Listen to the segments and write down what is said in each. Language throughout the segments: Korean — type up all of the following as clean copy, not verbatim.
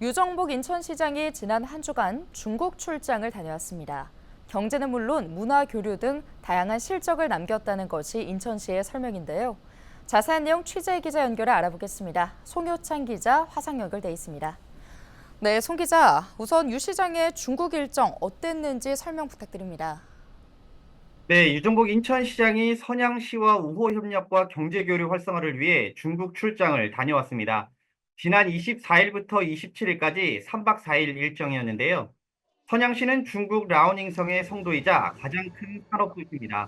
유정복 인천시장이 지난 한 주간 중국 출장을 다녀왔습니다. 경제는 물론 문화 교류 등 다양한 실적을 남겼다는 것이 인천시의 설명인데요. 자세한 내용 취재 기자 연결해 알아보겠습니다. 송효찬 기자 화상 연결돼 있습니다. 네, 송 기자, 우선 유 시장의 중국 일정 어땠는지 설명 부탁드립니다. 네, 유정복 인천시장이 선양시와 우호협력과 경제교류 활성화를 위해 중국 출장을 다녀왔습니다. 지난 24일부터 27일까지 3박 4일 일정이었는데요. 선양시는 중국 라오닝성의 성도이자 가장 큰 산업도시입니다.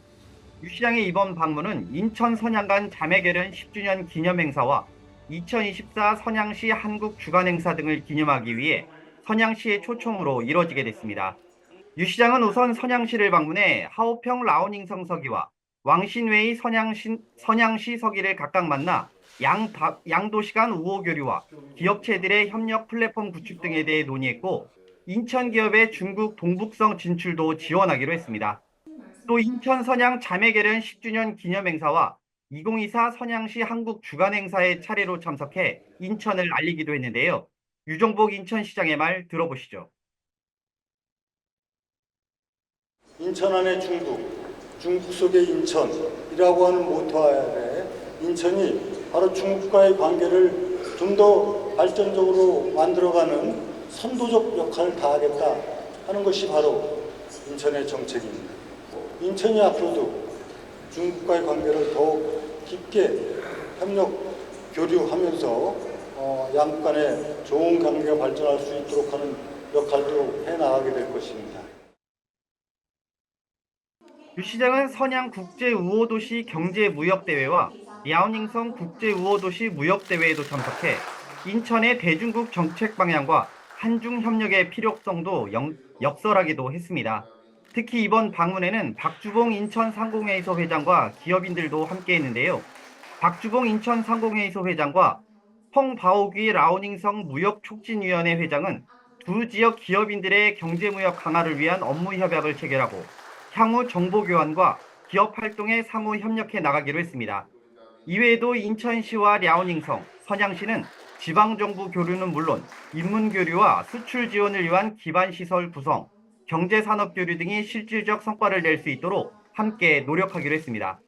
유 시장의 이번 방문은 인천 선양 간 자매결연 10주년 기념행사와 2024 선양시 한국 주간행사 등을 기념하기 위해 선양시의 초청으로 이뤄지게 됐습니다. 유 시장은 우선 선양시를 방문해 하오평 라오닝성 서기와 왕신웨이 선양시 서기를 각각 만나 양도시 간 우호 교류와 기업체들의 협력 플랫폼 구축 등에 대해 논의했고, 인천 기업의 중국 동북성 진출도 지원하기로 했습니다. 또 인천 선양 자매결연 10주년 기념행사와 2024 선양시 한국 주간행사에 차례로 참석해 인천을 알리기도 했는데요. 유정복 인천시장의 말 들어보시죠. 인천 안에 중국, 중국 속에 인천이라고 하는 모토 아래 인천이 바로 중국과의 관계를 좀 더 발전적으로 만들어가는 선도적 역할을 다하겠다 하는 것이 바로 인천의 정책입니다. 인천이 앞으로도 중국과의 관계를 더욱 깊게 협력, 교류하면서 양국 간의 좋은 관계가 발전할 수 있도록 하는 역할도 해나가게 될 것입니다. 유 시장은 선양 국제우호도시 경제무역대회와 리아오닝성 국제우호도시 무역대회에도 참석해 인천의 대중국 정책 방향과 한중 협력의 필요성도 역설하기도 했습니다. 특히 이번 방문에는 박주봉 인천상공회의소 회장과 기업인들도 함께했는데요. 박주봉 인천상공회의소 회장과 펑바오귀 라오닝성 무역촉진위원회 회장은 두 지역 기업인들의 경제무역 강화를 위한 업무 협약을 체결하고 향후 정보 교환과 기업 활동에 상호 협력해 나가기로 했습니다. 이외에도 인천시와 랴오닝성, 선양시는 지방정부 교류는 물론 인문교류와 수출 지원을 위한 기반시설 구성, 경제산업교류 등이 실질적 성과를 낼 수 있도록 함께 노력하기로 했습니다.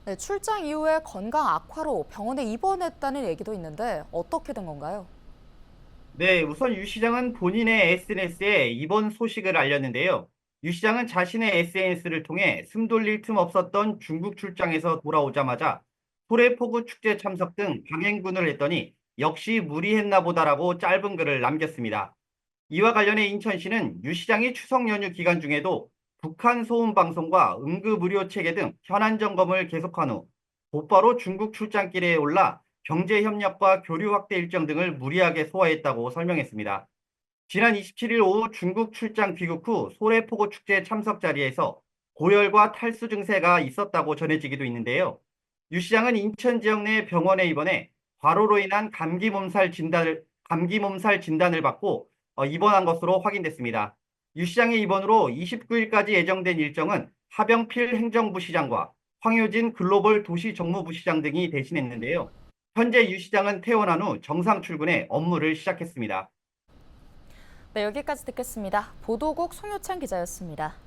네, 출장 이후에 건강 악화로 병원에 입원했다는 얘기도 있는데 어떻게 된 건가요? 네, 우선 유 시장은 본인의 SNS에 이번 소식을 알렸는데요. 유 시장은 자신의 SNS를 통해 숨 돌릴 틈 없었던 중국 출장에서 돌아오자마자 소래포구 축제 참석 등 강행군을 했더니 역시 무리했나 보다라고 짧은 글을 남겼습니다. 이와 관련해 인천시는 유 시장이 추석 연휴 기간 중에도 북한 소음 방송과 응급 의료 체계 등 현안 점검을 계속한 후 곧바로 중국 출장길에 올라 경제 협력과 교류 확대 일정 등을 무리하게 소화했다고 설명했습니다. 지난 27일 오후 중국 출장 귀국 후 소래포고 축제 참석 자리에서 고열과 탈수 증세가 있었다고 전해지기도 있는데요. 유 시장은 인천 지역 내 병원에 입원해 과로로 인한 감기 몸살 진단을 받고 입원한 것으로 확인됐습니다. 유 시장의 입원으로 29일까지 예정된 일정은 하병필 행정부시장과 황효진 글로벌 도시정무부시장 등이 대신했는데요. 현재 유 시장은 퇴원한 후 정상 출근해 업무를 시작했습니다. 네, 여기까지 듣겠습니다. 보도국 송효찬 기자였습니다.